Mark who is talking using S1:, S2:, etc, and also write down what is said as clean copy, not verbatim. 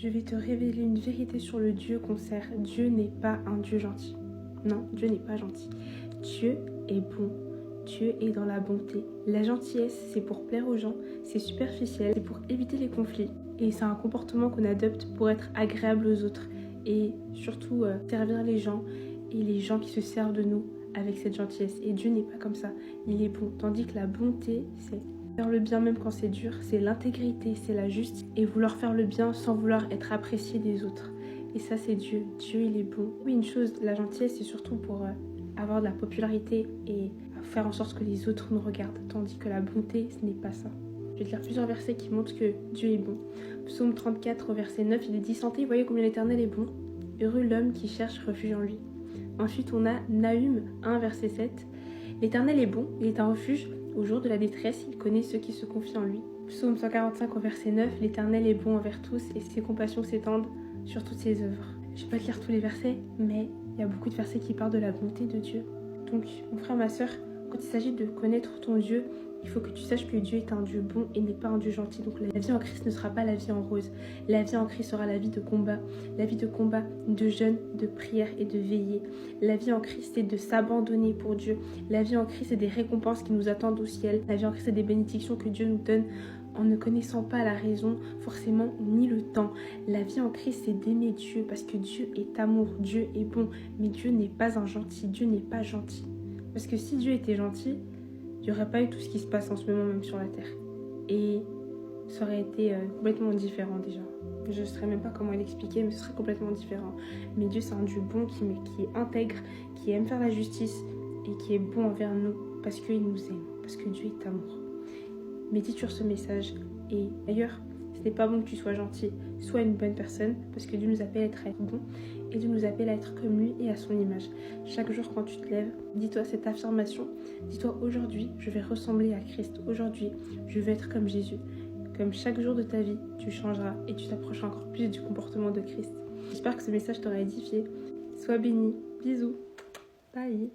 S1: Je vais te révéler une vérité sur le Dieu qu'on sert. Dieu n'est pas un Dieu gentil. Non, Dieu n'est pas gentil. Dieu est bon. Dieu est dans la bonté. La gentillesse, c'est pour plaire aux gens, c'est superficiel, c'est pour éviter les conflits. Et c'est un comportement qu'on adopte pour être agréable aux autres. Et surtout servir les gens et les gens qui se servent de nous avec cette gentillesse. Et Dieu n'est pas comme ça. Il est bon. Tandis que la bonté, c'est faire le bien même quand c'est dur, c'est l'intégrité, c'est la justice. Et vouloir faire le bien sans vouloir être apprécié des autres. Et ça, c'est Dieu. Dieu, il est bon. Oui, une chose, la gentillesse, c'est surtout pour avoir de la popularité et faire en sorte que les autres nous regardent. Tandis que la bonté, ce n'est pas ça. Je vais te lire plusieurs versets qui montrent que Dieu est bon. Psaume 34, au verset 9, il est dit « Sentez, voyez combien l'Éternel est bon. Heureux l'homme qui cherche refuge en lui. » Ensuite, on a Nahum 1, verset 7. « L'Éternel est bon, il est un refuge. Au jour de la détresse, il connaît ceux qui se confient en lui. » Psaume 145, au verset 9. « L'Éternel est bon envers tous et ses compassions s'étendent sur toutes ses œuvres. » Je ne vais pas te lire tous les versets, mais il y a beaucoup de versets qui parlent de la bonté de Dieu. Donc, mon frère, ma soeur, quand il s'agit de connaître ton Dieu, il faut que tu saches que Dieu est un Dieu bon et n'est pas un Dieu gentil. Donc la vie en Christ ne sera pas la vie en rose. La vie en Christ sera la vie de combat. La vie de combat, de jeûne, de prière et de veillée. La vie en Christ, c'est de s'abandonner pour Dieu. La vie en Christ, c'est des récompenses qui nous attendent au ciel. La vie en Christ, c'est des bénédictions que Dieu nous donne en ne connaissant pas la raison, forcément, ni le temps. La vie en Christ, c'est d'aimer Dieu parce que Dieu est amour, Dieu est bon. Mais Dieu n'est pas un gentil, Dieu n'est pas gentil. Parce que si Dieu était gentil, il n'y aurait pas eu tout ce qui se passe en ce moment même sur la terre. Et ça aurait été complètement différent déjà. Je ne saurais même pas comment l'expliquer, mais ce serait complètement différent. Mais Dieu, c'est un Dieu bon qui est intègre, qui aime faire la justice et qui est bon envers nous parce qu'il nous aime, parce que Dieu est amour. Médite sur ce message. Et d'ailleurs, ce n'est pas bon que tu sois gentil. Sois une bonne personne parce que Dieu nous appelle à être bon et Dieu nous appelle à être comme lui et à son image. Chaque jour quand tu te lèves, dis-toi cette affirmation. Dis-toi aujourd'hui, je vais ressembler à Christ. Aujourd'hui, je vais être comme Jésus. Comme chaque jour de ta vie, tu changeras et tu t'approcheras encore plus du comportement de Christ. J'espère que ce message t'aura édifié. Sois béni. Bisous. Bye.